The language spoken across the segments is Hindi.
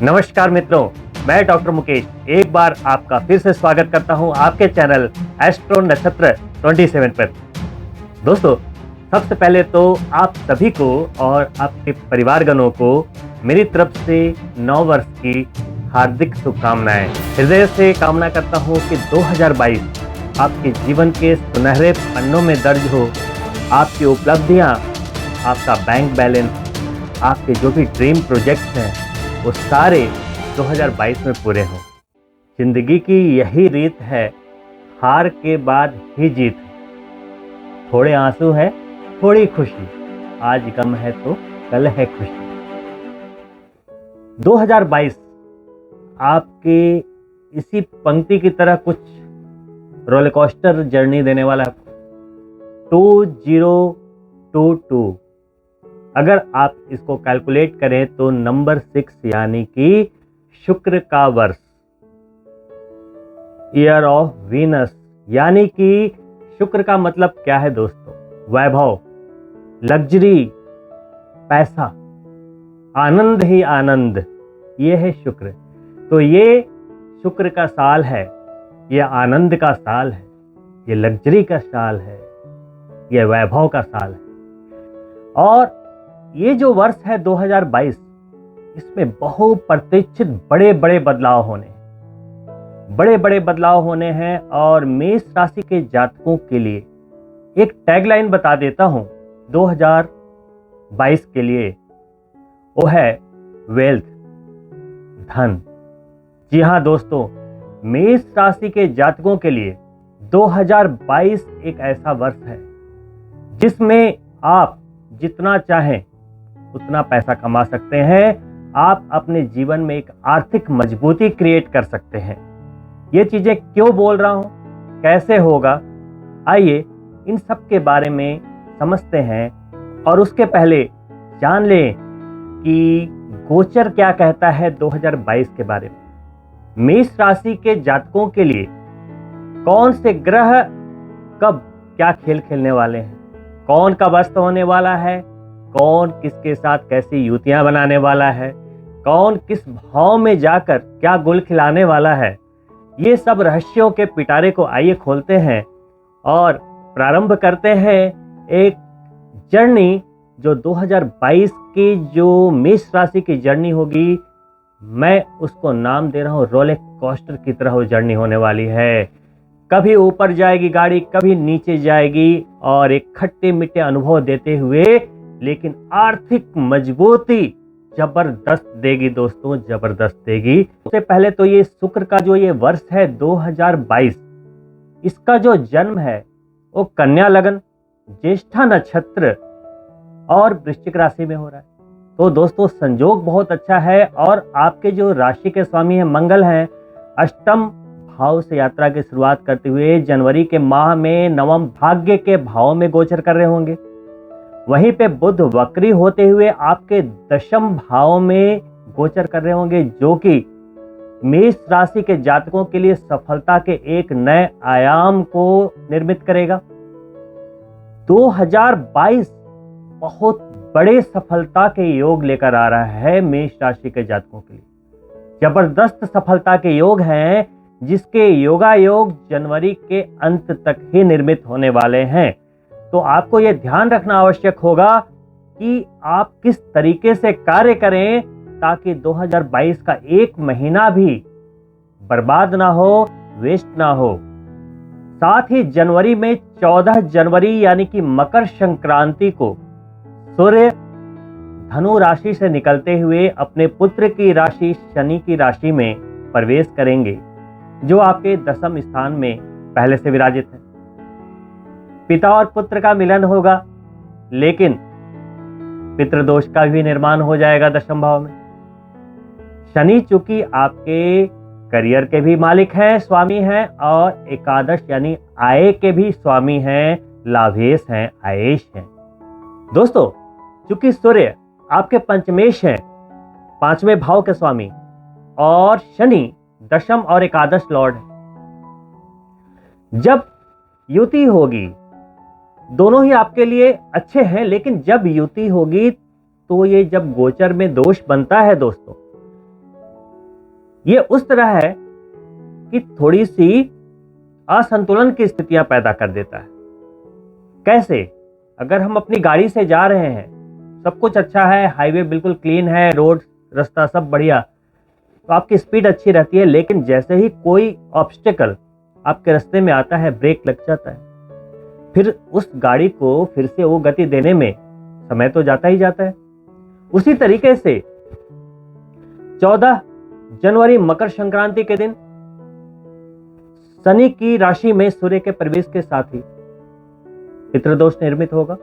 नमस्कार मित्रों, मैं डॉक्टर मुकेश एक बार आपका फिर से स्वागत करता हूं आपके चैनल एस्ट्रो नक्षत्र 27 पर। दोस्तों, सबसे पहले तो आप सभी को और आपके परिवारगणों को मेरी तरफ से नव वर्ष की हार्दिक शुभकामनाएं। हृदय से कामना करता हूं कि 2022 आपके जीवन के सुनहरे पन्नों में दर्ज हो। आपकी उपलब्धियां, आपका बैंक बैलेंस, आपके जो भी ड्रीम प्रोजेक्ट्स हैं वो सारे 2022 में पूरे हों। जिंदगी की यही रीत है, हार के बाद ही जीत है। थोड़े आंसू है, थोड़ी खुशी, आज गम है तो कल है खुशी। 2022 आपके इसी पंक्ति की तरह कुछ रोलर कोस्टर जर्नी देने वाला है। 2022 अगर आप इसको कैलकुलेट करें तो नंबर 6 यानी कि शुक्र का वर्ष, ईयर ऑफ वीनस, यानी कि शुक्र का मतलब क्या है दोस्तों? वैभव, लग्जरी, पैसा, आनंद ही आनंद, ये है शुक्र। तो ये शुक्र का साल है, ये आनंद का साल है, ये लग्जरी का साल है, ये वैभव का साल है। और ये जो वर्ष है 2022, इसमें बहुप्रतीक्षित बड़े बड़े बदलाव होने हैं। और मेष राशि के जातकों के लिए एक टैगलाइन बता देता हूं 2022 के लिए, वो है वेल्थ, धन। जी हां दोस्तों, मेष राशि के जातकों के लिए 2022 एक ऐसा वर्ष है जिसमें आप जितना चाहें उतना पैसा कमा सकते हैं। आप अपने जीवन में एक आर्थिक मजबूती क्रिएट कर सकते हैं। ये चीजें क्यों बोल रहा हूं, कैसे होगा, आइए इन सब के बारे में समझते हैं। और उसके पहले जान लें कि गोचर क्या कहता है 2022 के बारे में। मेष राशि के जातकों के लिए कौन से ग्रह कब क्या खेल खेलने वाले हैं, कौन कब अस्त होने वाला है, कौन किसके साथ कैसी युतियां बनाने वाला है, कौन किस भाव में जाकर क्या गुल खिलाने वाला है, ये सब रहस्यों के पिटारे को आइए खोलते हैं और प्रारंभ करते हैं एक जर्नी जो 2022 की जो मेष राशि की जर्नी होगी। मैं उसको नाम दे रहा हूं रोलर कोस्टर की तरह वो जर्नी होने वाली है। कभी ऊपर जाएगी गाड़ी, कभी नीचे जाएगी, और एक खट्टे मीठे अनुभव देते हुए लेकिन आर्थिक मजबूती जबरदस्त देगी दोस्तों, जबरदस्त देगी। सबसे पहले तो ये शुक्र का जो ये वर्ष है 2022, इसका जो जन्म है वो कन्या लगन, ज्येष्ठा नक्षत्र और वृश्चिक राशि में हो रहा है। तो दोस्तों संजोग बहुत अच्छा है। और आपके जो राशि के स्वामी हैं मंगल हैं, अष्टम भाव से यात्रा की शुरुआत करते हुए जनवरी के माह में नवम भाग्य के भाव में गोचर कर रहे होंगे। वहीं पे बुध वक्री होते हुए आपके दशम भाव में गोचर कर रहे होंगे, जो कि मेष राशि के जातकों के लिए सफलता के एक नए आयाम को निर्मित करेगा। 2022 बहुत बड़े सफलता के योग लेकर आ रहा है मेष राशि के जातकों के लिए। जबरदस्त सफलता के योग हैं, जिसके योगायोग जनवरी के अंत तक ही निर्मित होने वाले हैं। तो आपको यह ध्यान रखना आवश्यक होगा कि आप किस तरीके से कार्य करें ताकि 2022 का एक महीना भी बर्बाद ना हो, वेस्ट ना हो। साथ ही जनवरी में 14 जनवरी यानी कि मकर संक्रांति को सूर्य धनु राशि से निकलते हुए अपने पुत्र की राशि शनि की राशि में प्रवेश करेंगे, जो आपके दशम स्थान में पहले से विराजित है। पिता और पुत्र का मिलन होगा, लेकिन पितृदोष का भी निर्माण हो जाएगा दशम भाव में। शनि चूंकि आपके करियर के भी मालिक हैं, स्वामी हैं, और एकादश यानी आय के भी स्वामी हैं, लाभेश हैं, आयेश हैं। दोस्तों, चूंकि सूर्य आपके पंचमेश हैं, 5वें भाव के स्वामी, और शनि दशम और एकादश लॉर्ड है। जब युति होगी, दोनों ही आपके लिए अच्छे हैं, लेकिन जब युति होगी तो ये जब गोचर में दोष बनता है दोस्तों, ये उस तरह है कि थोड़ी सी असंतुलन की स्थितियां पैदा कर देता है। कैसे? अगर हम अपनी गाड़ी से जा रहे हैं, सब कुछ अच्छा है, हाईवे बिल्कुल क्लीन है, रोड रास्ता सब बढ़िया, तो आपकी स्पीड अच्छी रहती है, लेकिन जैसे ही कोई ऑब्स्टेकल आपके रास्ते में आता है, ब्रेक लग जाता है, फिर उस गाड़ी को फिर से वो गति देने में समय तो जाता ही जाता है। उसी तरीके से 14 जनवरी मकर संक्रांति के दिन शनि की राशि में सूर्य के प्रवेश के साथ ही पितृदोष निर्मित होगा,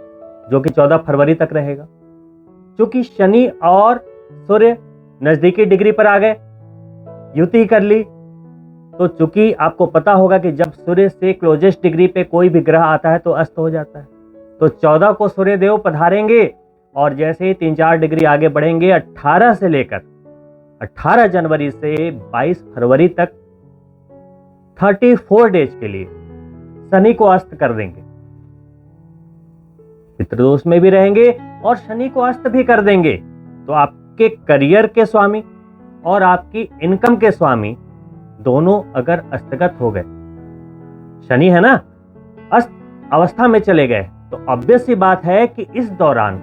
जो कि 14 फरवरी तक रहेगा। क्योंकि शनि और सूर्य नजदीकी डिग्री पर आ गए, युति कर ली, तो चूंकि आपको पता होगा कि जब सूर्य से क्लोजेस्ट डिग्री पे कोई भी ग्रह आता है तो अस्त हो जाता है। तो 14 को सूर्य देव पधारेंगे और जैसे ही 3-4 डिग्री आगे बढ़ेंगे, 18 से लेकर 18 जनवरी से 22 फरवरी तक 34 डेज के लिए शनि को अस्त कर देंगे। पितृदोष में भी रहेंगे और शनि को अस्त भी कर देंगे। तो आपके करियर के स्वामी और आपकी इनकम के स्वामी दोनों अगर अस्तगत हो गए, शनि है ना, अस्त अवस्था में चले गए, तो ऑब्वियस सी बात है कि इस दौरान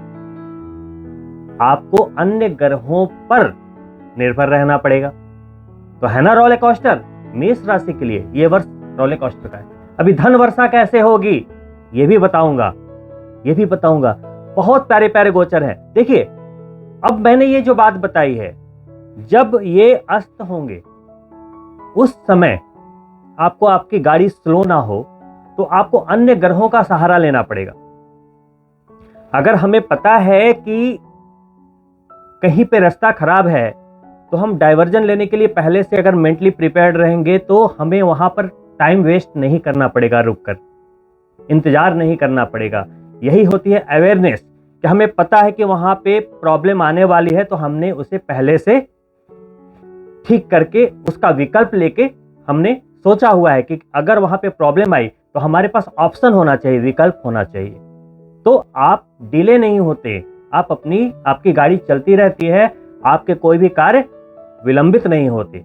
आपको अन्य ग्रहों पर निर्भर रहना पड़ेगा। तो है ना रोलर कोस्टर। मेष राशि के लिए यह वर्ष रोलर कोस्टर का है। अभी धन वर्षा कैसे होगी ये भी बताऊंगा, बहुत प्यारे प्यारे गोचर है। देखिए, अब मैंने ये जो बात बताई है, जब ये अस्त होंगे उस समय आपको आपकी गाड़ी स्लो ना हो तो आपको अन्य ग्रहों का सहारा लेना पड़ेगा। अगर हमें पता है कि कहीं पे रास्ता खराब है तो हम डाइवर्जन लेने के लिए पहले से अगर मेंटली प्रिपेयर्ड रहेंगे तो हमें वहां पर टाइम वेस्ट नहीं करना पड़ेगा, रुककर इंतजार नहीं करना पड़ेगा। यही होती है अवेयरनेस, कि हमें पता है कि वहां पे प्रॉब्लम आने वाली है तो हमने उसे पहले से ठीक करके उसका विकल्प लेके हमने सोचा हुआ है कि अगर वहां पे प्रॉब्लम आई तो हमारे पास ऑप्शन होना चाहिए, विकल्प होना चाहिए। तो आप डिले नहीं होते, आपकी गाड़ी चलती रहती है, आपके कोई भी कार्य विलंबित नहीं होते।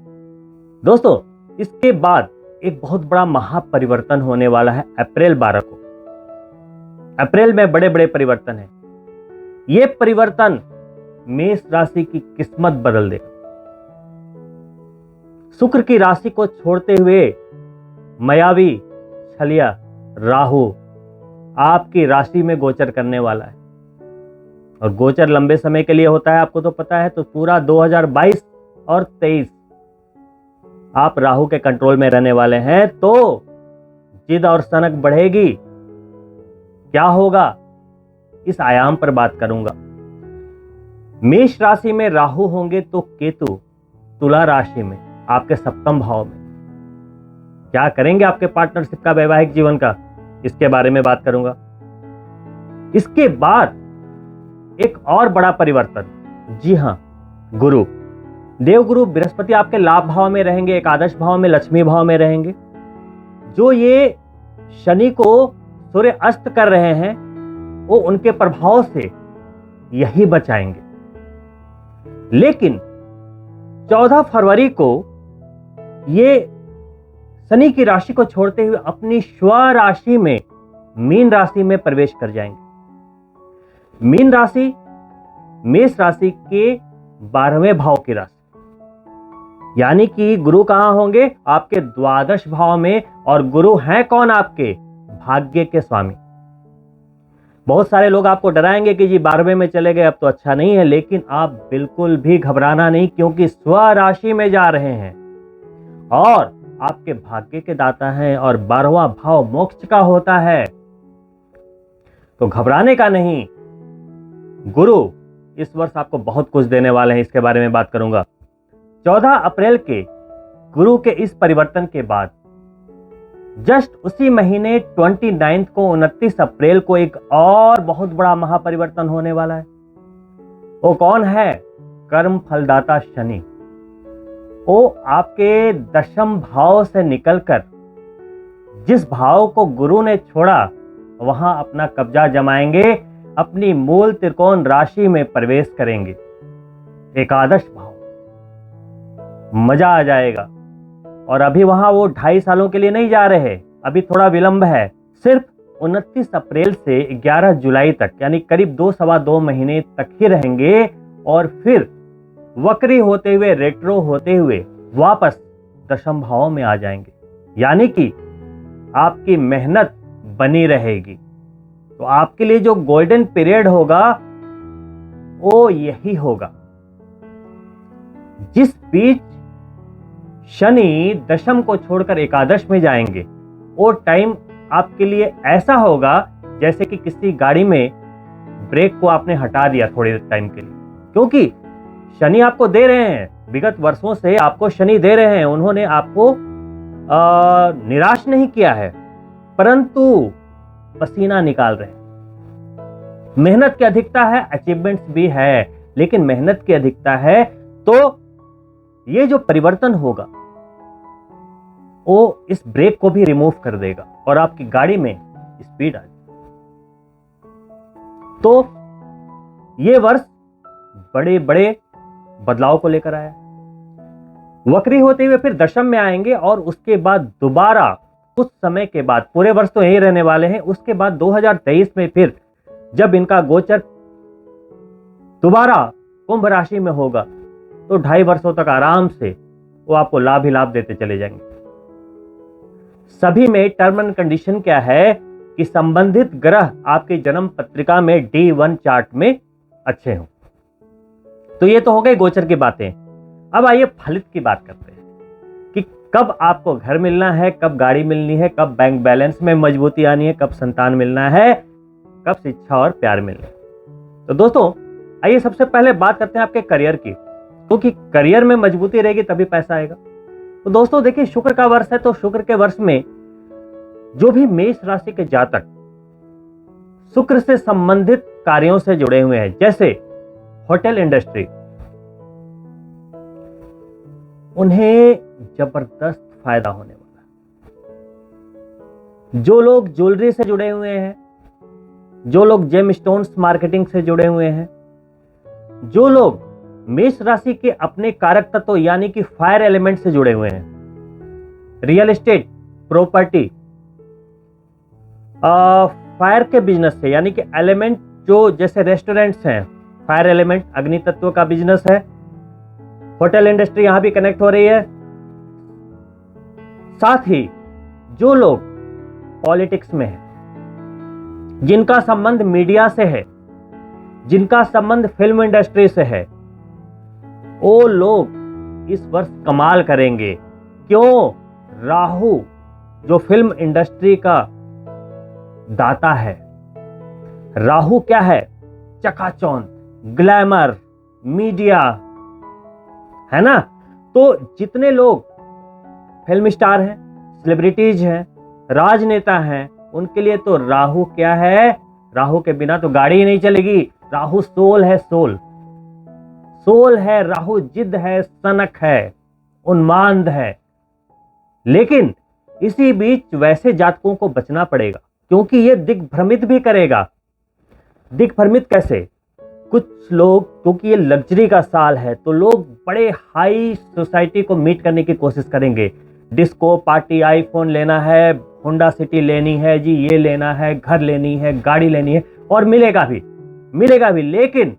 दोस्तों, इसके बाद एक बहुत बड़ा महापरिवर्तन होने वाला है अप्रैल 12 को। अप्रैल में बड़े बड़े परिवर्तन है। ये परिवर्तन मेष राशि की किस्मत बदल देगा। शुक्र की राशि को छोड़ते हुए मायावी छलिया राहु आपकी राशि में गोचर करने वाला है, और गोचर लंबे समय के लिए होता है, आपको तो पता है। तो पूरा 2022 और 23 आप राहु के कंट्रोल में रहने वाले हैं। तो जिद और सनक बढ़ेगी। क्या होगा, इस आयाम पर बात करूंगा। मेष राशि में राहु होंगे तो केतु तुला राशि में आपके सप्तम भाव में क्या करेंगे आपके पार्टनरशिप का, वैवाहिक जीवन का, इसके बारे में बात करूंगा। इसके बाद एक और बड़ा परिवर्तन, जी हां, गुरु देवगुरु बृहस्पति आपके लाभ भाव में रहेंगे, एकादश भाव में, लक्ष्मी भाव में रहेंगे। जो ये शनि को सूर्य अस्त कर रहे हैं वो उनके प्रभाव से यही बचाएंगे। लेकिन 14 फरवरी को ये शनि की राशि को छोड़ते हुए अपनी स्व राशि में, मीन राशि में प्रवेश कर जाएंगे। मीन राशि मेष राशि के 12वें भाव की राशि, यानी कि गुरु कहां होंगे, आपके द्वादश भाव में। और गुरु हैं कौन, आपके भाग्य के स्वामी। बहुत सारे लोग आपको डराएंगे कि जी 12वें में चले गए, अब तो अच्छा नहीं है, लेकिन आप बिल्कुल भी घबराना नहीं, क्योंकि स्व राशि में जा रहे हैं और आपके भाग्य के दाता हैं, और 12वां भाव मोक्ष का होता है, तो घबराने का नहीं। गुरु इस वर्ष आपको बहुत कुछ देने वाले हैं, इसके बारे में बात करूंगा। 14 अप्रैल के गुरु के इस परिवर्तन के बाद जस्ट उसी महीने 29 को 29 अप्रैल को एक और बहुत बड़ा महापरिवर्तन होने वाला है। वो कौन है, कर्म फलदाता शनि। वो आपके दशम भाव से निकलकर जिस भाव को गुरु ने छोड़ा वहां अपना कब्जा जमाएंगे, अपनी मूल त्रिकोण राशि में प्रवेश करेंगे, एकादश भाव। मजा आ जाएगा। और अभी वहां वो 2.5 सालों के लिए नहीं जा रहे, अभी थोड़ा विलंब है। सिर्फ 29 अप्रैल से 11 जुलाई तक, यानी करीब 2 सवा 2 महीने तक ही रहेंगे और फिर वक्री होते हुए, रेट्रो होते हुए वापस दशम भाव में आ जाएंगे। यानी कि आपकी मेहनत बनी रहेगी। तो आपके लिए जो गोल्डन पीरियड होगा वो यही होगा। जिस बीच शनि दशम को छोड़कर एकादश में जाएंगे, वो टाइम आपके लिए ऐसा होगा जैसे कि किसी गाड़ी में ब्रेक को आपने हटा दिया थोड़े टाइम के लिए। क्योंकि शनि आपको दे रहे हैं, विगत वर्षों से आपको शनि दे रहे हैं, उन्होंने आपको निराश नहीं किया है, परंतु पसीना निकाल रहे हैं। मेहनत की अधिकता है, अचीवमेंट्स भी है, लेकिन मेहनत की अधिकता है तो ये जो परिवर्तन होगा वो इस ब्रेक को भी रिमूव कर देगा और आपकी गाड़ी में स्पीड आ जाएगी। तो ये वर्ष बड़े बड़े बदलाव को लेकर आया। वक्री होते हुए फिर दशम में आएंगे और उसके बाद दोबारा कुछ समय के बाद, पूरे वर्ष तो यही रहने वाले हैं, उसके बाद 2023 में फिर जब इनका गोचर दोबारा कुंभ राशि में होगा तो 2.5 वर्षों तक आराम से वो आपको लाभ ही लाभ देते चले जाएंगे। सभी में टर्म एंड कंडीशन क्या है कि संबंधित ग्रह आपकी जन्म पत्रिका में D1 चार्ट में अच्छे हों। तो ये तो हो गई गोचर की बातें। अब आइए फलित की बात करते हैं कि कब आपको घर मिलना है, कब गाड़ी मिलनी है, कब बैंक बैलेंस में मजबूती आनी है, कब संतान मिलना है, कब शिक्षा और प्यार मिलना है। तो दोस्तों आइए सबसे पहले बात करते हैं आपके करियर की, क्योंकि करियर में मजबूती रहेगी तभी पैसा आएगा। तो दोस्तों देखिए, शुक्र का वर्ष है, तो शुक्र के वर्ष में जो भी मेष राशि के जातक शुक्र से संबंधित कार्यों से जुड़े हुए हैं, जैसे होटल इंडस्ट्री, उन्हें जबरदस्त फायदा होने वाला है। जो लोग ज्वेलरी से जुड़े हुए हैं, जो लोग जेम स्टोन्स मार्केटिंग से जुड़े हुए हैं, जो लोग मेष राशि के अपने कारक तत्व यानी कि फायर एलिमेंट से जुड़े हुए हैं, रियल एस्टेट, प्रॉपर्टी, फायर के बिजनेस से, यानी कि एलिमेंट जो जैसे रेस्टोरेंट्स हैं, फायर एलिमेंट अग्नि तत्व का बिजनेस है, होटल इंडस्ट्री यहां भी कनेक्ट हो रही है। साथ ही जो लोग पॉलिटिक्स में हैं, जिनका संबंध मीडिया से है, जिनका संबंध फिल्म इंडस्ट्री से है, वो लोग इस वर्ष कमाल करेंगे। क्यों? राहु जो फिल्म इंडस्ट्री का दाता है, राहु क्या है? चकाचौंध, ग्लैमर, मीडिया, है ना। तो जितने लोग फिल्म स्टार हैं, सेलिब्रिटीज हैं, राजनेता हैं, उनके लिए तो राहु क्या है? राहु के बिना तो गाड़ी ही नहीं चलेगी। राहु सोल है, सोल है। राहु जिद है, सनक है, उन्माद है। लेकिन इसी बीच वैसे जातकों को बचना पड़ेगा, क्योंकि ये दिग्भ्रमित भी करेगा। दिग्भ्रमित कैसे? कुछ लोग, क्योंकि ये लग्जरी का साल है, तो लोग बड़े हाई सोसाइटी को मीट करने की कोशिश करेंगे। डिस्को पार्टी, आईफोन लेना है, होंडा सिटी लेनी है जी, ये लेना है, घर लेनी है, गाड़ी लेनी है, और मिलेगा भी। लेकिन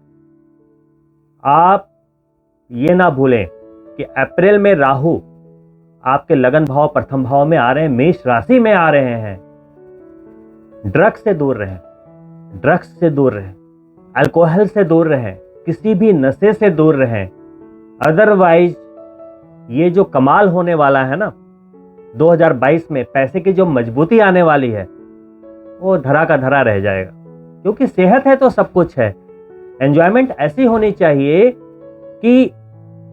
आप ये ना भूलें कि अप्रैल में राहु आपके लगन भाव, प्रथम भाव में आ रहे हैं, मेष राशि में आ रहे हैं। ड्रग्स से दूर रहें, अल्कोहल से दूर रहें, किसी भी नशे से दूर रहें। अदरवाइज ये जो कमाल होने वाला है ना 2022 में, पैसे की जो मजबूती आने वाली है, वो धरा का धरा रह जाएगा। क्योंकि सेहत है तो सब कुछ है। एंजॉयमेंट ऐसी होनी चाहिए कि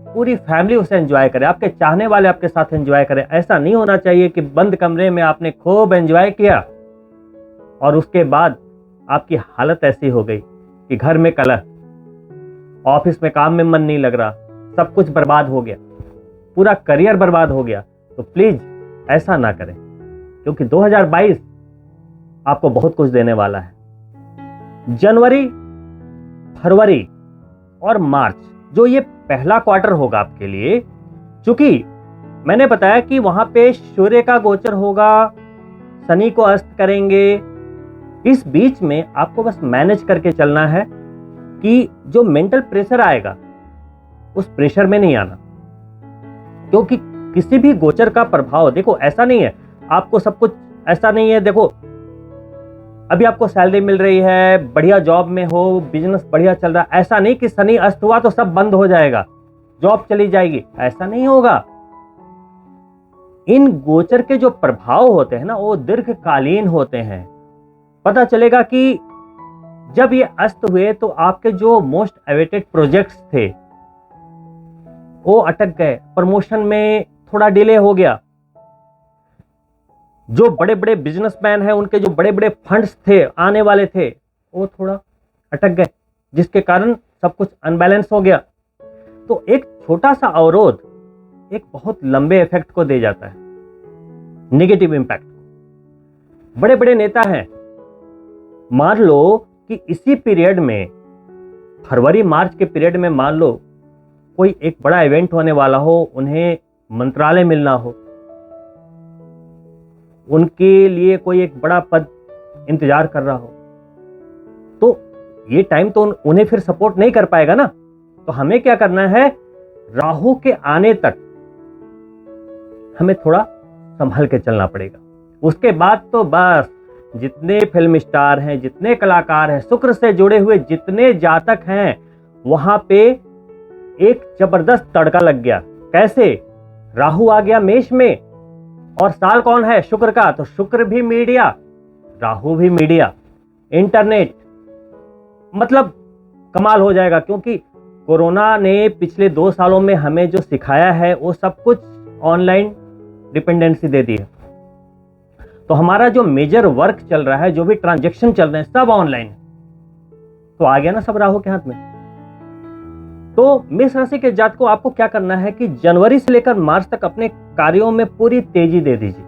पूरी फैमिली उसे एंजॉय करे, आपके चाहने वाले आपके साथ एंजॉय करें। ऐसा नहीं होना चाहिए कि बंद कमरे में आपने खूब एंजॉय किया और उसके बाद आपकी हालत ऐसी हो गई कि घर में कलह, ऑफिस में काम में मन नहीं लग रहा, सब कुछ बर्बाद हो गया, पूरा करियर बर्बाद हो गया। तो प्लीज ऐसा ना करें, क्योंकि 2022 आपको बहुत कुछ देने वाला है। जनवरी, फरवरी और मार्च, जो ये पहला क्वार्टर होगा आपके लिए, चूंकि मैंने बताया कि वहां पे सूर्य का गोचर होगा, शनि को अस्त करेंगे। इस बीच में आपको बस मैनेज करके चलना है कि जो मेंटल प्रेशर आएगा उस प्रेशर में नहीं आना, क्योंकि किसी भी गोचर का प्रभाव, देखो ऐसा नहीं है आपको सब कुछ, ऐसा नहीं है देखो अभी आपको सैलरी मिल रही है, बढ़िया जॉब में हो, बिजनेस बढ़िया चल रहा है, ऐसा नहीं कि शनि अस्त हुआ तो सब बंद हो जाएगा, जॉब चली जाएगी, ऐसा नहीं होगा। इन गोचर के जो प्रभाव होते हैं ना वो दीर्घकालीन होते हैं। पता चलेगा कि जब ये अस्त हुए तो आपके जो मोस्ट अवेटेड प्रोजेक्ट्स थे वो अटक गए, प्रमोशन में थोड़ा डिले हो गया, जो बड़े बड़े बिजनेसमैन हैं उनके जो बड़े बड़े फंड्स थे आने वाले थे वो थोड़ा अटक गए, जिसके कारण सब कुछ अनबैलेंस हो गया। तो एक छोटा सा अवरोध एक बहुत लंबे इफेक्ट को दे जाता है, नेगेटिव इंपैक्ट। बड़े बड़े नेता हैं, मान लो कि इसी पीरियड में, फरवरी मार्च के पीरियड में मान लो कोई एक बड़ा इवेंट होने वाला हो, उन्हें मंत्रालय मिलना हो, उनके लिए कोई एक बड़ा पद इंतजार कर रहा हो, तो ये टाइम तो उन्हें फिर सपोर्ट नहीं कर पाएगा ना। तो हमें क्या करना है, राहु के आने तक हमें थोड़ा संभल के चलना पड़ेगा। उसके बाद तो बस जितने फिल्म स्टार हैं, जितने कलाकार हैं, शुक्र से जुड़े हुए जितने जातक हैं, वहां पे एक जबरदस्त तड़का लग गया। कैसे? राहु आ गया मेष में, और साल कौन है? शुक्र का। तो शुक्र भी मीडिया, राहु भी मीडिया, इंटरनेट, मतलब कमाल हो जाएगा। क्योंकि कोरोना ने पिछले 2 सालों में हमें जो सिखाया है वो सब कुछ ऑनलाइन डिपेंडेंसी दे दी है। तो हमारा जो मेजर वर्क चल रहा है, जो भी ट्रांजैक्शन चल रहे हैं, सब ऑनलाइन है। तो आ गया ना सब राहु के हाथ में। तो मेष राशि के जातकों को आपको क्या करना है कि जनवरी से लेकर मार्च तक अपने कार्यों में पूरी तेजी दे दीजिए,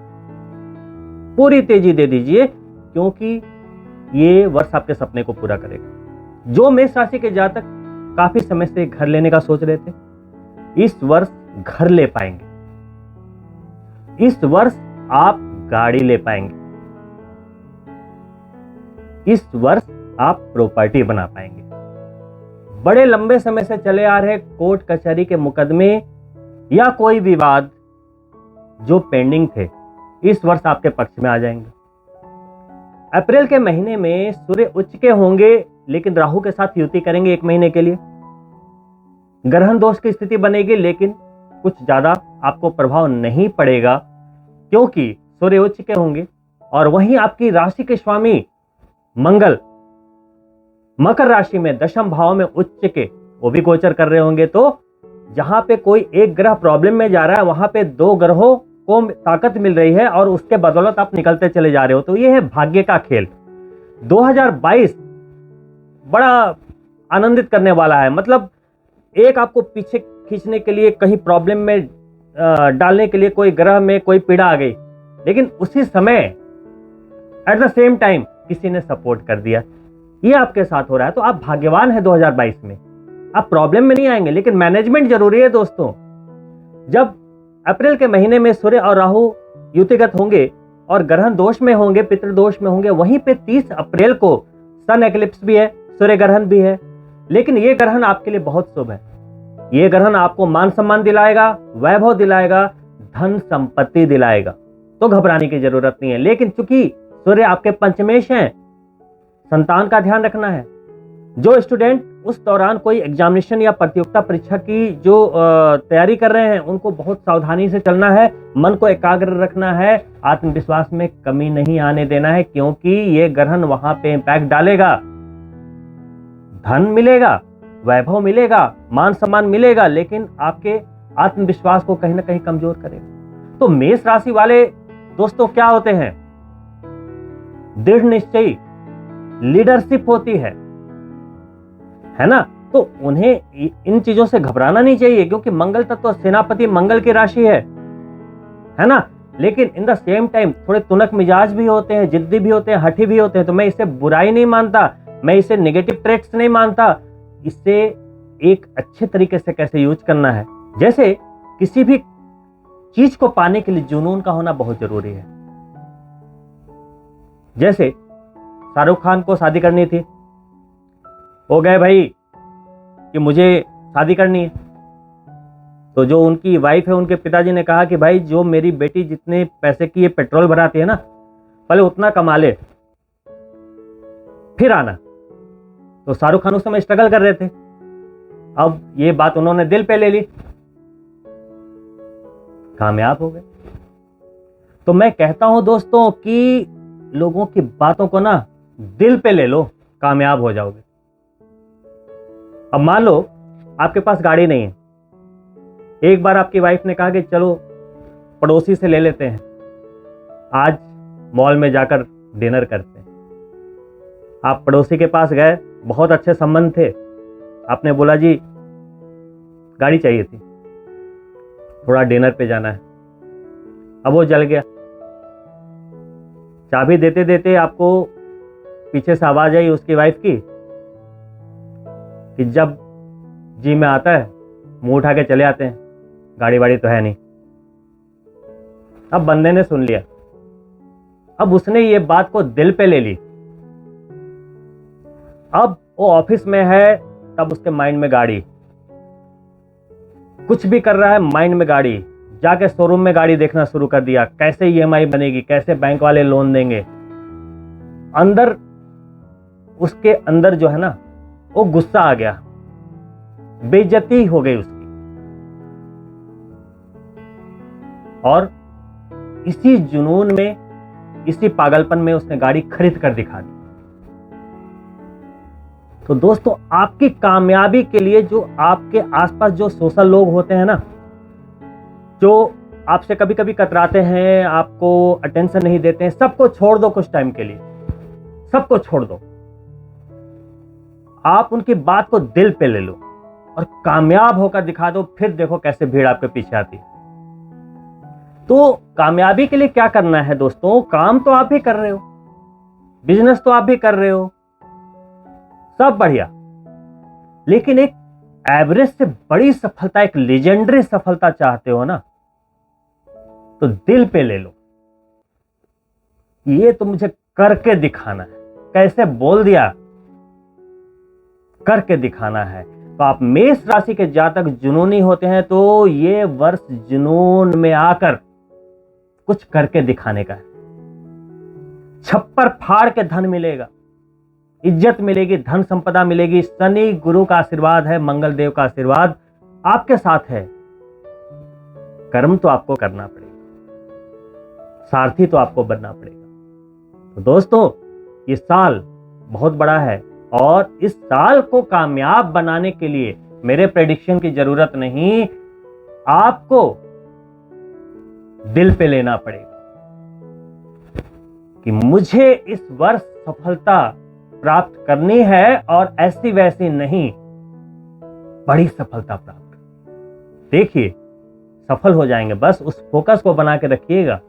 पूरी तेजी दे दीजिए, क्योंकि ये वर्ष आपके सपने को पूरा करेगा। जो मेष राशि के जातक काफी समय से घर लेने का सोच रहे थे, इस वर्ष घर ले पाएंगे। इस वर्ष आप गाड़ी ले पाएंगे। इस वर्ष आप प्रॉपर्टी बना पाएंगे। बड़े लंबे समय से चले आ रहे कोर्ट कचहरी के मुकदमे या कोई विवाद जो पेंडिंग थे, इस वर्ष आपके पक्ष में आ जाएंगे। अप्रैल के महीने में सूर्य उच्च के होंगे, लेकिन राहु के साथ युति करेंगे 1 महीने के लिए। ग्रहण दोष की स्थिति बनेगी, लेकिन कुछ ज्यादा आपको प्रभाव नहीं पड़ेगा, क्योंकि सूर्य उच्च के होंगे। और वहीं आपकी राशि के स्वामी मंगल मकर राशि में 10वें भाव में उच्च के, वो भी गोचर कर रहे होंगे। तो जहां पे कोई एक ग्रह प्रॉब्लम में जा रहा है, वहां पे 2 ग्रहों को ताकत मिल रही है और उसके बदौलत आप निकलते चले जा रहे हो। तो ये है भाग्य का खेल। 2022 बड़ा आनंदित करने वाला है। मतलब एक आपको पीछे खींचने के लिए, कहीं प्रॉब्लम में डालने के लिए कोई ग्रह में कोई पीड़ा आ गई, लेकिन उसी समय एट द सेम टाइम किसी ने सपोर्ट कर दिया। ये आपके साथ हो रहा है। तो आप भाग्यवान हैं 2022 में। आप प्रॉब्लम में नहीं आएंगे, लेकिन मैनेजमेंट जरूरी है दोस्तों। जब अप्रैल के महीने में सूर्य और राहु युतिगत होंगे और ग्रहण दोष में होंगे, पितृदोष में होंगे, वहीं पे 30 अप्रैल को सन एक्लिप्स भी है, सूर्य ग्रहण भी है। लेकिन ये ग्रहण आपके लिए बहुत शुभ है। ये ग्रहण आपको मान सम्मान दिलाएगा, वैभव दिलाएगा, धन संपत्ति दिलाएगा। तो घबराने की जरूरत नहीं है। लेकिन चूंकि सूर्य आपके पंचमेश हैं, संतान का ध्यान रखना है। जो स्टूडेंट उस दौरान कोई एग्जामिनेशन या प्रतियोगिता परीक्षा की जो तैयारी कर रहे हैं, उनको बहुत सावधानी से चलना है, मन को एकाग्र रखना है, आत्मविश्वास में कमी नहीं आने देना है, क्योंकि ये ग्रहण वहां पे इंपैक्ट डालेगा। धन मिलेगा, वैभव मिलेगा, मान सम्मान मिलेगा, लेकिन आपके आत्मविश्वास को कहीं ना कहीं कमजोर करेगा। तो मेष राशि वाले दोस्तों क्या होते हैं? दृढ़ निश्चयी, लीडरशिप होती है ना। तो उन्हें इन चीजों से घबराना नहीं चाहिए, क्योंकि मंगल तत्व सेनापति मंगल की राशि है ना। लेकिन इन द सेम टाइम थोड़े तुनक मिजाज भी होते हैं, जिद्दी भी होते हैं, हठी भी होते हैं। तो मैं इसे बुराई नहीं मानता, मैं इसे नेगेटिव ट्रेट्स नहीं मानता, इसे एक अच्छे तरीके से कैसे यूज करना है। जैसे किसी भी चीज को पाने के लिए जुनून का होना बहुत जरूरी है। जैसे शाहरुख खान को शादी करनी थी, हो गए भाई कि मुझे शादी करनी है, तो जो उनकी वाइफ है उनके पिताजी ने कहा कि भाई जो मेरी बेटी जितने पैसे की ये पेट्रोल भराती है ना, पहले उतना कमा ले फिर आना। तो शाहरुख खान उस समय स्ट्रगल कर रहे थे। अब ये बात उन्होंने दिल पे ले ली, कामयाब हो गए। तो मैं कहता हूं दोस्तों कि लोगों की बातों को ना दिल पे ले लो, कामयाब हो जाओगे। अब मान लो आपके पास गाड़ी नहीं है, एक बार आपकी वाइफ ने कहा कि चलो पड़ोसी से ले लेते हैं, आज मॉल में जाकर डिनर करते हैं। आप पड़ोसी के पास गए, बहुत अच्छे संबंध थे, आपने बोला जी गाड़ी चाहिए थी, थोड़ा डिनर पे जाना है। अब वो जल गया, चाबी देते देते आपको पीछे से आवाज आई उसकी वाइफ की कि जब जी में आता है मुंह उठा के चले आते हैं, गाड़ी वाड़ी तो है नहीं। अब बंदे ने सुन लिया, अब उसने ये बात को दिल पे ले ली। अब वो ऑफिस में है, तब उसके माइंड में गाड़ी, कुछ भी कर रहा है माइंड में गाड़ी, जाके शोरूम में गाड़ी देखना शुरू कर दिया, कैसे ईएमआई बनेगी, कैसे बैंक वाले लोन देंगे। अंदर उसके अंदर जो है ना वो गुस्सा आ गया, बेइज्जती हो गई उसकी, और इसी जुनून में, इसी पागलपन में उसने गाड़ी खरीद कर दिखा दी। तो दोस्तों आपकी कामयाबी के लिए जो आपके आसपास जो सोशल लोग होते हैं ना, जो आपसे कभी कभी कतराते हैं, आपको अटेंशन नहीं देते हैं, सबको छोड़ दो कुछ टाइम के लिए, सबको छोड़ दो। आप उनकी बात को दिल पे ले लो और कामयाब होकर दिखा दो, फिर देखो कैसे भीड़ आपके पीछे आती है। तो कामयाबी के लिए क्या करना है दोस्तों? काम तो आप ही कर रहे हो, बिजनेस तो आप भी कर रहे हो, सब बढ़िया, लेकिन एक एवरेज से बड़ी सफलता, एक लेजेंडरी सफलता चाहते हो ना, तो दिल पे ले लो, ये तो मुझे करके दिखाना है। कैसे बोल दिया, करके दिखाना है। तो आप मेष राशि के जातक जुनूनी होते हैं, तो ये वर्ष जुनून में आकर कुछ करके दिखाने का है। छप्पर फाड़ के धन मिलेगा, इज्जत मिलेगी, धन संपदा मिलेगी। शनि गुरु का आशीर्वाद है, मंगल देव का आशीर्वाद आपके साथ है। कर्म तो आपको करना पड़ेगा, सारथी तो आपको बनना पड़ेगा। तो दोस्तों ये साल बहुत बड़ा है, और इस साल को कामयाब बनाने के लिए मेरे प्रेडिक्शन की जरूरत नहीं, आपको दिल पे लेना पड़ेगा कि मुझे इस वर्ष सफलता प्राप्त करनी है, और ऐसी वैसी नहीं, बड़ी सफलता प्राप्त। देखिए सफल हो जाएंगे, बस उस फोकस को बना के रखिएगा।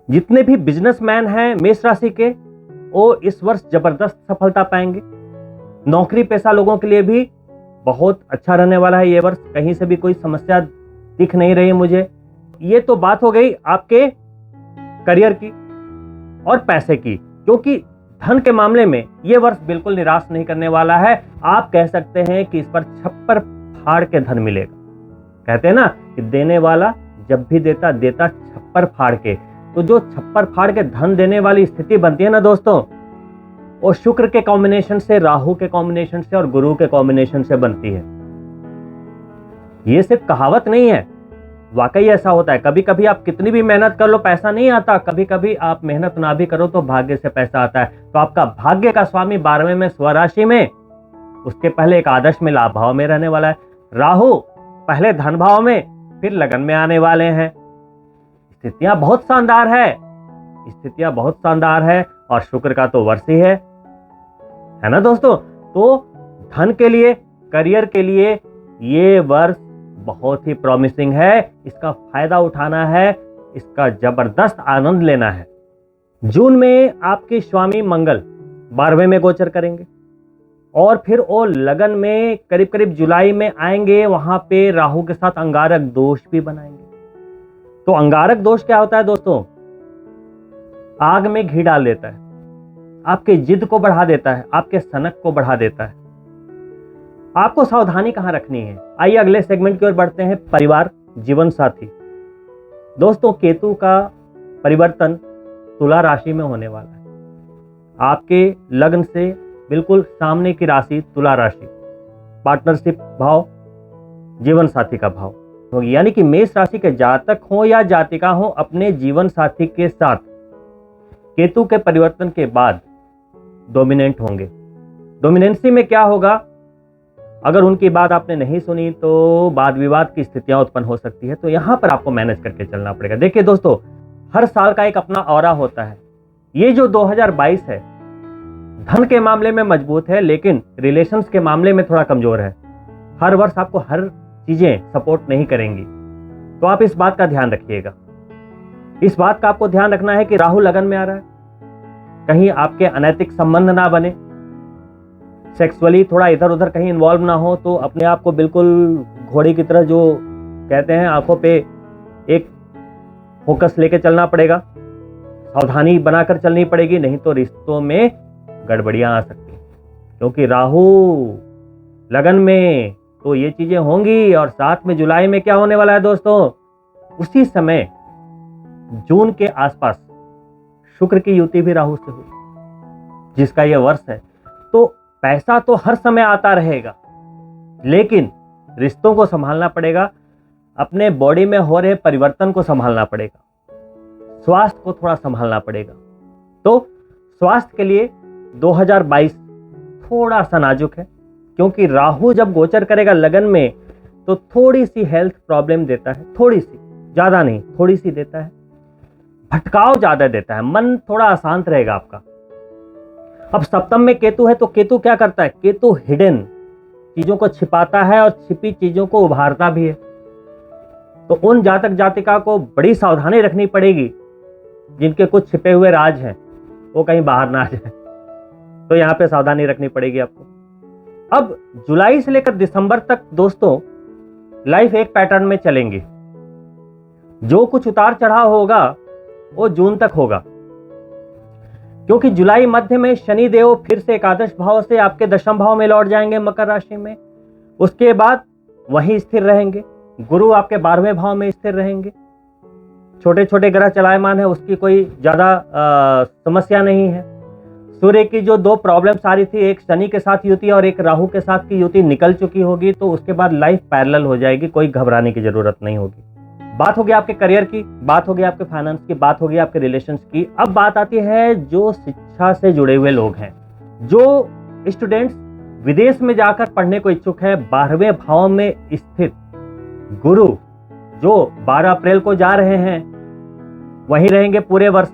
जितने भी बिजनेसमैन हैं मेष राशि के, वो इस वर्ष जबरदस्त सफलता पाएंगे। नौकरी पेशा लोगों के लिए भी बहुत अच्छा रहने वाला है ये वर्ष, कहीं से भी कोई समस्या दिख नहीं रही मुझे। ये तो बात हो गई आपके करियर की और पैसे की, क्योंकि धन के मामले में ये वर्ष बिल्कुल निराश नहीं करने वाला है। आप कह सकते हैं कि इस पर छप्पर फाड़ के धन मिलेगा। कहते हैं ना कि देने वाला जब भी देता, देता छप्पर फाड़ के। तो जो छप्पर फाड़ के धन देने वाली स्थिति बनती है ना दोस्तों, वो शुक्र के कॉम्बिनेशन से, राहु के कॉम्बिनेशन से और गुरु के कॉम्बिनेशन से बनती है। ये सिर्फ कहावत नहीं है, वाकई ऐसा होता है। कभी कभी आप कितनी भी मेहनत कर लो पैसा नहीं आता, कभी कभी आप मेहनत ना भी करो तो भाग्य से पैसा आता है। तो आपका भाग्य का स्वामी 12वें में स्वराशि में, उसके पहले एक आदर्श में लाभ भाव में रहने वाला है। राहु पहले धन भाव में, फिर लगन में आने वाले हैं। स्थितियां बहुत शानदार है, स्थितियां बहुत शानदार है, और शुक्र का तो वर्ष ही है ना दोस्तों। तो धन के लिए, करियर के लिए ये वर्ष बहुत ही प्रॉमिसिंग है। इसका फायदा उठाना है, इसका जबरदस्त आनंद लेना है। जून में आपके स्वामी मंगल 12वें में गोचर करेंगे, और फिर वो लगन में करीब करीब जुलाई में आएंगे, वहां पे राहु के साथ अंगारक दोष भी बनाएंगे। तो अंगारक दोष क्या होता है दोस्तों? आग में घी डाल देता है, आपके जिद को बढ़ा देता है, आपके सनक को बढ़ा देता है। आपको सावधानी कहां रखनी है? आइए अगले सेगमेंट की ओर बढ़ते हैं, परिवार, जीवन साथी। दोस्तों, केतु का परिवर्तन तुला राशि में होने वाला है। आपके लग्न से बिल्कुल सामने की राशि तुला राशि, पार्टनरशिप भाव, जीवन साथी का भाव होगी। यानी कि मेष राशि के जातक हो या जातिका हो, अपने जीवन साथी के साथ केतु के परिवर्तन के बाद डोमिनेंट होंगे। डोमिनेंसी में क्या होगा? अगर उनकी बात आपने नहीं सुनी तो वाद विवाद की स्थितियां उत्पन्न हो सकती है। तो यहां पर आपको मैनेज करके चलना पड़ेगा। देखिए दोस्तों, हर साल का एक अपना ऑरा होता है। ये जो 2022 है, धन के मामले में मजबूत है, लेकिन रिलेशंस के मामले में थोड़ा कमजोर है। हर वर्ष आपको हर चीजें सपोर्ट नहीं करेंगी, तो आप इस बात का ध्यान रखिएगा। इस बात का आपको ध्यान रखना है कि राहु लगन में आ रहा है, कहीं आपके अनैतिक संबंध ना बने, सेक्सुअली थोड़ा इधर उधर कहीं इन्वॉल्व ना हो। तो अपने आप को बिल्कुल घोड़े की तरह, जो कहते हैं, आंखों पे एक फोकस लेके चलना पड़ेगा, सावधानी बनाकर चलनी पड़ेगी, नहीं तो रिश्तों में गड़बड़ियां आ सकती हैं। क्योंकि राहु लगन में तो ये चीजें होंगी। और साथ में जुलाई में क्या होने वाला है दोस्तों? उसी समय जून के आसपास शुक्र की युति भी राहु से हुई, जिसका यह वर्ष है। तो पैसा तो हर समय आता रहेगा, लेकिन रिश्तों को संभालना पड़ेगा, अपने बॉडी में हो रहे परिवर्तन को संभालना पड़ेगा, स्वास्थ्य को थोड़ा संभालना पड़ेगा। तो स्वास्थ्य के लिए 2022 थोड़ा सा नाजुक है, क्योंकि राहु जब गोचर करेगा लगन में तो थोड़ी सी हेल्थ प्रॉब्लम देता है, थोड़ी सी, ज्यादा नहीं, थोड़ी सी देता है, भटकाव ज्यादा देता है, मन थोड़ा अशांत रहेगा आपका। अब सप्तम में केतु है, तो केतु क्या करता है? केतु हिडन चीजों को छिपाता है और छिपी चीजों को उभारता भी है। तो उन जातक जातिका को बड़ी सावधानी रखनी पड़ेगी, जिनके कुछ छिपे हुए राज हैं, वो कहीं बाहर ना आ जाए। तो यहां पे सावधानी रखनी पड़ेगी आपको। अब जुलाई से लेकर दिसंबर तक दोस्तों लाइफ एक पैटर्न में चलेंगी। जो कुछ उतार चढ़ाव होगा वो जून तक होगा, क्योंकि जुलाई मध्य में शनि देव फिर से एकादश भाव से आपके दशम भाव में लौट जाएंगे, मकर राशि में। उसके बाद वहीं स्थिर रहेंगे। गुरु आपके 12वें भाव में स्थिर रहेंगे। छोटे छोटे ग्रह चलायमान है, उसकी कोई ज्यादा समस्या नहीं है। सूर्य की जो दो प्रॉब्लम्स आ रही थी, एक शनि के साथ युति और एक राहु के साथ की युति निकल चुकी होगी। तो उसके बाद लाइफ पैरेलल हो जाएगी, कोई घबराने की जरूरत नहीं होगी। बात होगी आपके करियर की, बात होगी आपके फाइनेंस की, बात होगी आपके रिलेशंस की। अब बात आती है जो शिक्षा से जुड़े हुए लोग हैं, जो स्टूडेंट्स विदेश में जाकर पढ़ने को इच्छुक है। 12वें भाव में स्थित गुरु जो 12 अप्रैल को जा रहे हैं, वहीं रहेंगे पूरे वर्ष।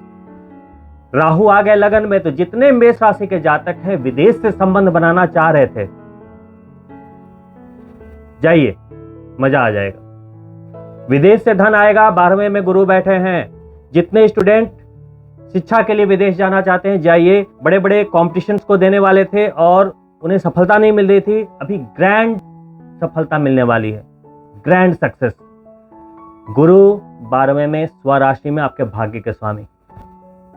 राहु आ गए लगन में, तो जितने मेष राशि के जातक हैं विदेश से संबंध बनाना चाह रहे थे, जाइए, मजा आ जाएगा। विदेश से धन आएगा, 12वें में गुरु बैठे हैं। जितने स्टूडेंट शिक्षा के लिए विदेश जाना चाहते हैं, जाइए। बड़े बड़े कॉम्पिटिशन्स को देने वाले थे और उन्हें सफलता नहीं मिल रही थी, अभी ग्रैंड सफलता मिलने वाली है, ग्रैंड सक्सेस। गुरु 12वें में स्वराशि में आपके भाग्य के स्वामी।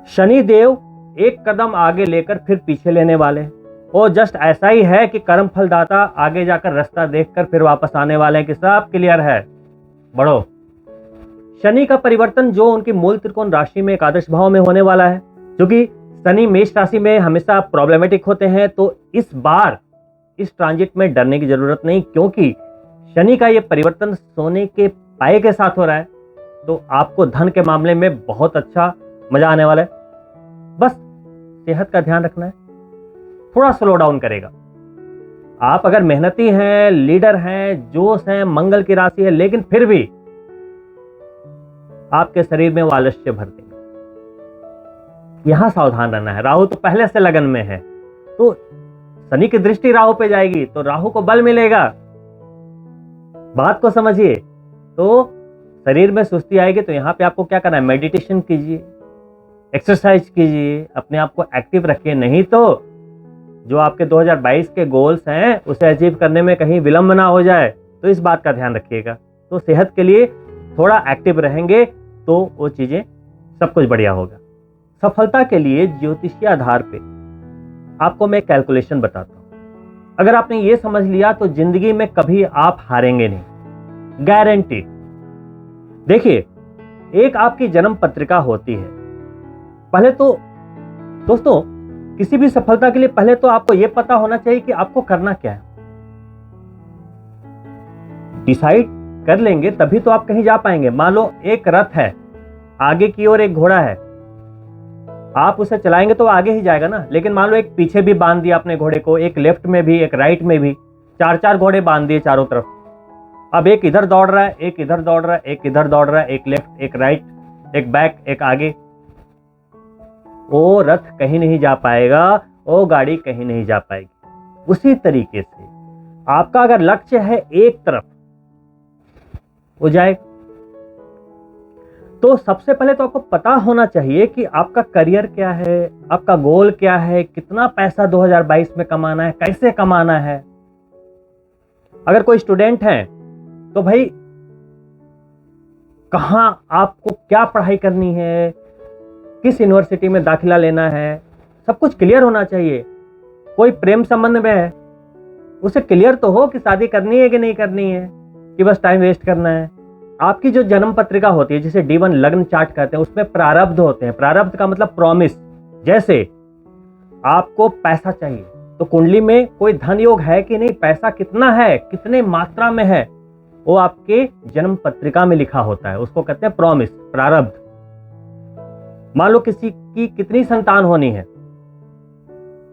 शनि देव एक कदम आगे लेकर फिर पीछे लेने वाले हैं। वो जस्ट ऐसा ही है कि कर्म फलदाता आगे जाकर रास्ता देखकर फिर वापस आने वाले हैं कि सब क्लियर है, बढ़ो। शनि का परिवर्तन जो उनकी मूल त्रिकोण राशि में एकादश भाव में होने वाला है, क्योंकि शनि मेष राशि में हमेशा प्रॉब्लमेटिक होते हैं। तो इस बार इस ट्रांजिट में डरने की जरूरत नहीं, क्योंकि शनि का यह परिवर्तन सोने के पाए के साथ हो रहा है। तो आपको धन के मामले में बहुत अच्छा मजा आने वाला है। बस सेहत का ध्यान रखना है, थोड़ा स्लो डाउन करेगा। आप अगर मेहनती हैं, लीडर हैं, जोश हैं, मंगल की राशि है, लेकिन फिर भी आपके शरीर में वो आलस्य भर देंगे। यहां सावधान रहना है। राहु तो पहले से लगन में है, तो शनि की दृष्टि राहु पे जाएगी तो राहु को बल मिलेगा। बात को समझिए। तो शरीर में सुस्ती आएगी, तो यहां पे आपको क्या करना है? मेडिटेशन कीजिए, एक्सरसाइज कीजिए, अपने आप को एक्टिव रखिए। नहीं तो जो आपके 2022 के गोल्स हैं उसे अचीव करने में कहीं विलंब ना हो जाए, तो इस बात का ध्यान रखिएगा। तो सेहत के लिए थोड़ा एक्टिव रहेंगे तो वो चीज़ें सब कुछ बढ़िया होगा। सफलता के लिए ज्योतिषीय आधार पे आपको मैं कैलकुलेशन बताता हूँ। अगर आपने ये समझ लिया तो जिंदगी में कभी आप हारेंगे नहीं, गारंटीड। देखिए, एक आपकी जन्म पत्रिका होती है। पहले तो दोस्तों, किसी भी सफलता के लिए पहले तो आपको यह पता होना चाहिए कि आपको करना क्या है। डिसाइड कर लेंगे तभी तो आप कहीं जा पाएंगे। मान लो एक रथ है, आगे की ओर एक घोड़ा है, आप उसे चलाएंगे तो आगे ही जाएगा ना। लेकिन मान लो एक पीछे भी बांध दिया अपने घोड़े को, एक लेफ्ट में भी, एक राइट में भी, चार चार घोड़े बांध दिए चारों तरफ। अब एक इधर दौड़ रहा है, एक इधर दौड़ रहा है, एक इधर दौड़ रहा है, एक लेफ्ट, एक राइट, एक बैक, एक आगे। वो रथ कहीं नहीं जा पाएगा, वो गाड़ी कहीं नहीं जा पाएगी। उसी तरीके से आपका अगर लक्ष्य है एक तरफ, वो जाएगा। तो सबसे पहले तो आपको पता होना चाहिए कि आपका करियर क्या है, आपका गोल क्या है, कितना पैसा 2022 में कमाना है, कैसे कमाना है। अगर कोई स्टूडेंट है तो भाई कहां आपको क्या पढ़ाई करनी है, किस यूनिवर्सिटी में दाखिला लेना है, सब कुछ क्लियर होना चाहिए। कोई प्रेम संबंध में है, उसे क्लियर तो हो कि शादी करनी है कि नहीं करनी है, कि बस टाइम वेस्ट करना है। आपकी जो जन्म पत्रिका होती है, जिसे D1 लग्न चार्ट कहते हैं, उसमें प्रारब्ध होते हैं। प्रारब्ध का मतलब प्रॉमिस। जैसे आपको पैसा चाहिए तो कुंडली में कोई धन योग है कि नहीं, पैसा कितना है, कितने मात्रा में है, वो आपके जन्म पत्रिका में लिखा होता है। उसको कहते हैं प्रॉमिस, प्रारब्ध। मान लो किसी की कितनी संतान होनी है,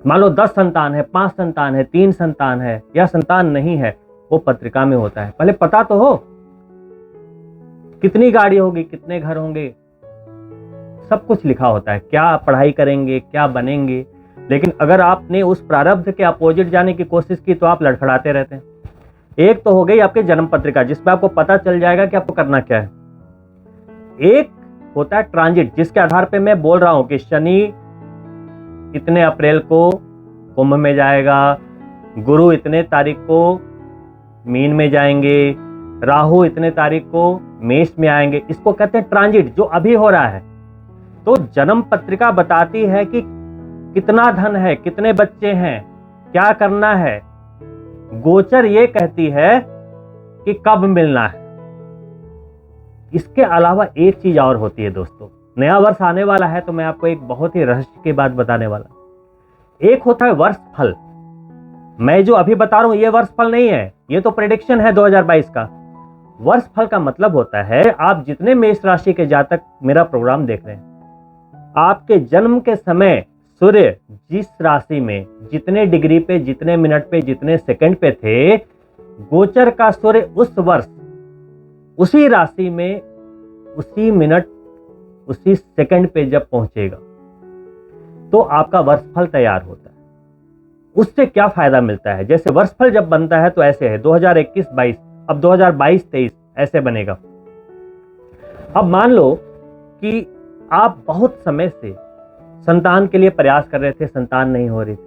मान लो 10 संतान है, 5 संतान है, 3 संतान है, या संतान नहीं है, वो पत्रिका में होता है। पहले पता तो हो कितनी गाड़ी होगी, कितने घर होंगे, सब कुछ लिखा होता है। क्या पढ़ाई करेंगे, क्या बनेंगे। लेकिन अगर आपने उस प्रारब्ध के अपोजिट जाने की कोशिश की तो आप लड़खड़ाते रहते हैं। एक तो हो गई आपकी जन्म पत्रिका, जिसपे आपको पता चल जाएगा कि आपको करना क्या है। एक होता है ट्रांजिट, जिसके आधार पे मैं बोल रहा हूं कि शनि इतने अप्रैल को कुंभ में जाएगा, गुरु इतने तारीख को मीन में जाएंगे, राहु इतने तारीख को मेष में आएंगे। इसको कहते हैं ट्रांजिट, जो अभी हो रहा है। तो जन्म पत्रिका बताती है कि कितना धन है, कितने बच्चे हैं, क्या करना है। गोचर ये कहती है कि कब मिलना है। इसके अलावा एक चीज और होती है दोस्तों, नया वर्ष आने वाला है तो मैं आपको एक बहुत ही रहस्य की बात बताने वाला। एक होता है वर्ष फल। मैं जो अभी बता रहा हूं ये वर्ष फल नहीं है, ये तो प्रेडिक्शन है 2022 का। वर्ष फल का मतलब होता है, आप जितने मेष राशि के जातक मेरा प्रोग्राम देख रहे हैं, आपके जन्म के समय सूर्य जिस राशि में, जितने डिग्री पे, जितने मिनट पे, जितने सेकंड पे थे, गोचर का सूर्य उस वर्ष उसी राशि में, उसी मिनट, उसी सेकंड पे जब पहुंचेगा तो आपका वर्षफल तैयार होता है। उससे क्या फायदा मिलता है? जैसे वर्षफल जब बनता है तो ऐसे है 2021-22, अब 2022-23 ऐसे बनेगा। अब मान लो कि आप बहुत समय से संतान के लिए प्रयास कर रहे थे, संतान नहीं हो रही थी,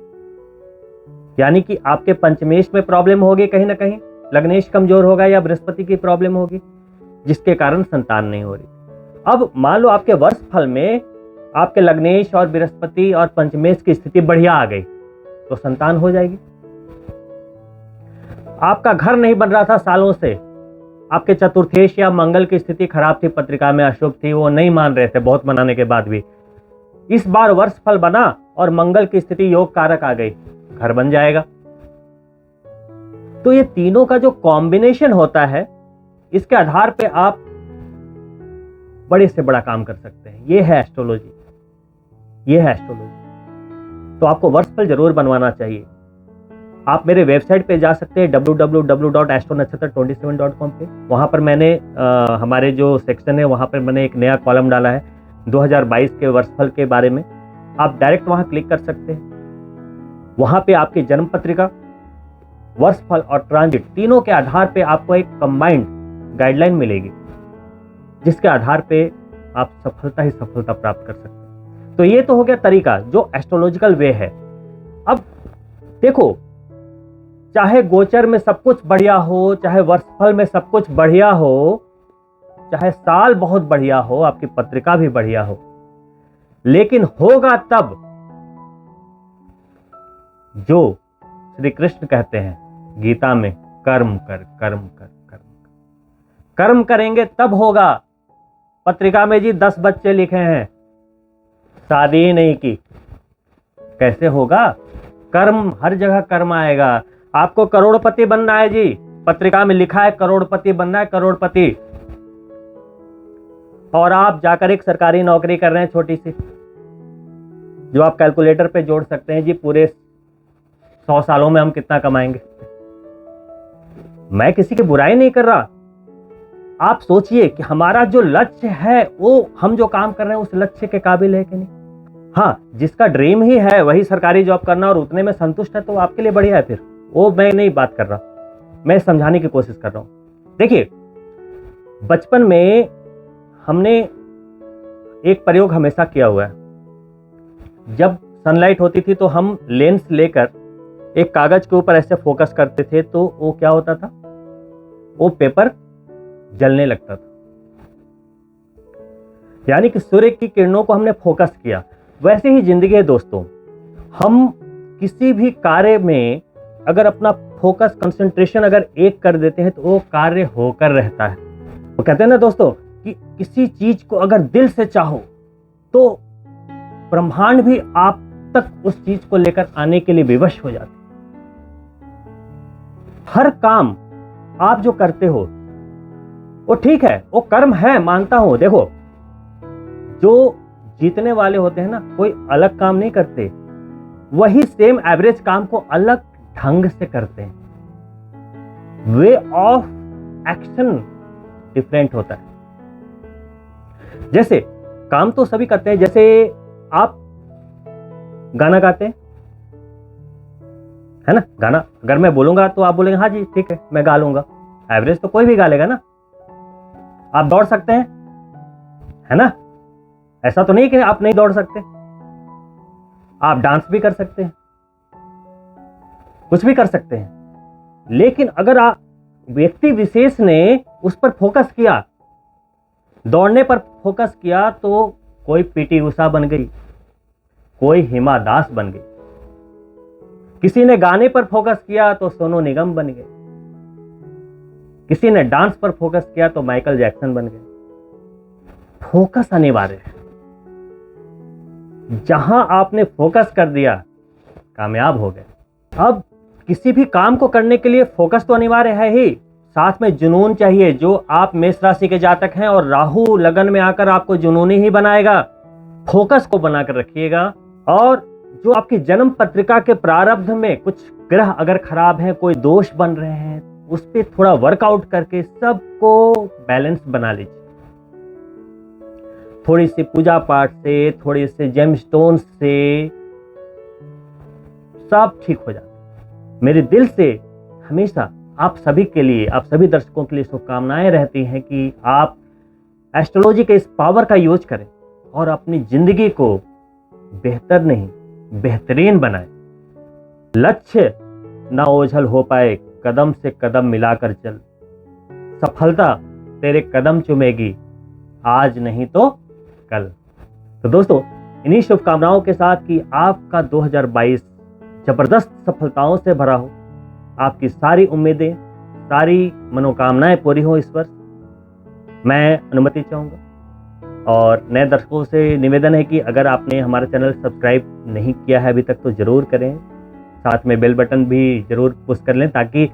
यानी कि आपके पंचमेश में प्रॉब्लम होगी, कहीं ना कहीं लग्नेश कमजोर होगा या बृहस्पति की प्रॉब्लम होगी, जिसके कारण संतान नहीं हो रही। अब मान लो आपके वर्ष फल में आपके लग्नेश और बृहस्पति और पंचमेश की स्थिति बढ़िया आ गई तो संतान हो जाएगी। आपका घर नहीं बन रहा था सालों से, आपके चतुर्थेश या मंगल की स्थिति खराब थी, पत्रिका में अशुभ थी, वो नहीं मान रहे थे बहुत मनाने के बाद भी। इस बार वर्ष फल बना और मंगल की स्थिति योग कारक आ गई, घर बन जाएगा। तो ये तीनों का जो कॉम्बिनेशन होता है, इसके आधार पे आप बड़े से बड़ा काम कर सकते हैं। ये है एस्ट्रोलॉजी, ये है एस्ट्रोलॉजी। तो आपको वर्षफल जरूर बनवाना चाहिए। आप मेरे वेबसाइट पे जा सकते हैं www.astronakshatra27.com पे। वहां पर मैंने हमारे जो सेक्शन है वहां पर मैंने एक नया कॉलम डाला है 2022 के वर्षफल के बारे में। आप डायरेक्ट वहां क्लिक कर सकते हैं। वहां पे आपकी जन्म पत्रिका, वर्षफल और ट्रांजिट तीनों के आधार पे आपको एक कंबाइंड गाइडलाइन मिलेगी, जिसके आधार पे आप सफलता ही सफलता प्राप्त कर सकते हैं। तो ये तो हो गया तरीका जो एस्ट्रोलॉजिकल वे है। अब देखो, चाहे गोचर में सब कुछ बढ़िया हो, चाहे वर्षफल में सब कुछ बढ़िया हो, चाहे साल बहुत बढ़िया हो, आपकी पत्रिका भी बढ़िया हो, लेकिन होगा तब जो श्री कृष्ण कहते हैं गीता में, कर्म कर, कर्म कर, कर्म कर। कर्म करेंगे तब होगा। पत्रिका में जी 10 बच्चे लिखे हैं, शादी ही नहीं की, कैसे होगा? कर्म, हर जगह कर्म आएगा। आपको करोड़पति बनना है जी, पत्रिका में लिखा है करोड़पति बनना है, करोड़पति, और आप जाकर एक सरकारी नौकरी कर रहे हैं छोटी सी, जो आप कैलकुलेटर पे जोड़ सकते हैं जी पूरे 100 सालों में हम कितना कमाएंगे। मैं किसी की बुराई नहीं कर रहा, आप सोचिए कि हमारा जो लक्ष्य है वो, हम जो काम कर रहे हैं उस लक्ष्य के काबिल है कि नहीं। हाँ, जिसका ड्रीम ही है वही सरकारी जॉब करना और उतने में संतुष्ट है, तो आपके लिए बढ़िया है। फिर वो मैं नहीं बात कर रहा, मैं समझाने की कोशिश कर रहा हूं। देखिए, बचपन में हमने एक प्रयोग हमेशा किया हुआ है। जब सनलाइट होती थी तो हम लेंस लेकर एक कागज के ऊपर ऐसे फोकस करते थे, तो वो क्या होता था, वो पेपर जलने लगता था। यानी कि सूर्य की किरणों को हमने फोकस किया। वैसे ही जिंदगी है दोस्तों, हम किसी भी कार्य में अगर अपना फोकस, कंसंट्रेशन अगर एक कर देते हैं तो वो कार्य होकर रहता है। वो कहते हैं ना दोस्तों कि किसी चीज को अगर दिल से चाहो तो ब्रह्मांड भी आप तक उस चीज को लेकर आने के लिए विवश हो जाते। हर काम आप जो करते हो वो ठीक है, वो कर्म है, मानता हूं। देखो, जो जीतने वाले होते हैं ना, कोई अलग काम नहीं करते, वही सेम एवरेज काम को अलग ढंग से करते हैं। वे ऑफ एक्शन डिफरेंट होता है। जैसे काम तो सभी करते हैं, जैसे आप गाना गाते हैं, है ना। गाना अगर मैं बोलूंगा तो आप बोलेंगे हाँ जी ठीक है मैं गा लूंगा, एवरेज तो कोई भी गा लेगा ना। आप दौड़ सकते हैं, है ना, ऐसा तो नहीं कि आप नहीं दौड़ सकते। आप डांस भी कर सकते हैं, कुछ भी कर सकते हैं, लेकिन अगर आप व्यक्ति विशेष ने उस पर फोकस किया, दौड़ने पर फोकस किया, तो कोई पीटी उषा बन गई, कोई हिमा दास बन गई। किसी ने गाने पर फोकस किया तो सोनू निगम बन गए, किसी ने डांस पर फोकस किया तो माइकल जैक्सन बन गए। फोकस अनिवार्य है। जहां आपने फोकस कर दिया, कामयाब हो गए। अब किसी भी काम को करने के लिए फोकस तो अनिवार्य है ही, साथ में जुनून चाहिए। जो आप मेष राशि के जातक हैं और राहु लगन में आकर आपको जुनूनी ही बनाएगा, फोकस को बनाकर रखिएगा। और जो आपकी जन्म पत्रिका के प्रारब्ध में कुछ ग्रह अगर खराब हैं, कोई दोष बन रहे हैं, उस पर थोड़ा वर्कआउट करके सबको बैलेंस बना लीजिए। थोड़ी सी पूजा पाठ से, थोड़ी से जेमस्टोन से सब ठीक हो जाता। मेरे दिल से हमेशा आप सभी के लिए, आप सभी दर्शकों के लिए शुभकामनाएं रहती हैं कि आप एस्ट्रोलॉजी के इस पावर का यूज करें और अपनी जिंदगी को बेहतर नहीं बेहतरीन बनाएं। लक्ष्य ना ओझल हो पाए, कदम से कदम मिलाकर चल, सफलता तेरे कदम चूमेगी, आज नहीं तो कल। तो दोस्तों, इन्हीं शुभकामनाओं के साथ कि आपका 2022 जबरदस्त सफलताओं से भरा हो, आपकी सारी उम्मीदें, सारी मनोकामनाएं पूरी हो इस वर्ष, मैं अनुमति चाहूंगा। और नए दर्शकों से निवेदन है कि अगर आपने हमारा चैनल सब्सक्राइब नहीं किया है अभी तक तो जरूर करें, साथ में बेल बटन भी जरूर पुश कर लें ताकि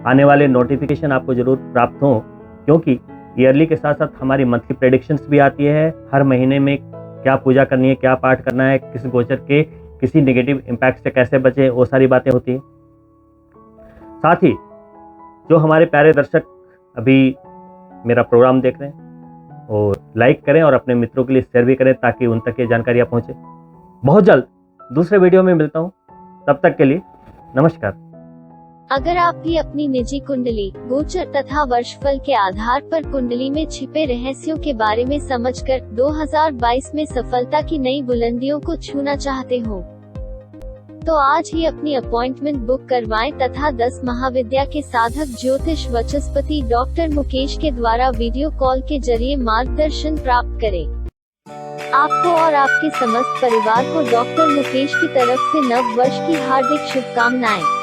आने वाले नोटिफिकेशन आपको जरूर प्राप्त हो। क्योंकि ईयरली के साथ साथ हमारी मंथली प्रेडिक्शंस भी आती है, हर महीने में क्या पूजा करनी है, क्या पाठ करना है, किस गोचर के किसी नेगेटिव इम्पैक्ट से कैसे बचे, वो सारी बातें होती हैं। साथ ही जो हमारे प्यारे दर्शक अभी मेरा प्रोग्राम देख रहे हैं, और लाइक करें और अपने मित्रों के लिए शेयर भी करें ताकि उन तक ये जानकारियां पहुंचे। बहुत जल्द दूसरे वीडियो में मिलता हूं, तब तक के लिए नमस्कार। अगर आप भी अपनी निजी कुंडली, गोचर तथा वर्षफल के आधार पर कुंडली में छिपे रहस्यों के बारे में समझकर 2022 में सफलता की नई बुलंदियों को छूना चाहते हो, तो आज ही अपनी अपॉइंटमेंट बुक करवाएं तथा 10 महाविद्या के साधक ज्योतिष वचस्पति डॉक्टर मुकेश के द्वारा वीडियो कॉल के जरिए मार्गदर्शन प्राप्त करें। आपको और आपके समस्त परिवार को डॉक्टर मुकेश की तरफ से नव वर्ष की हार्दिक शुभकामनाएं।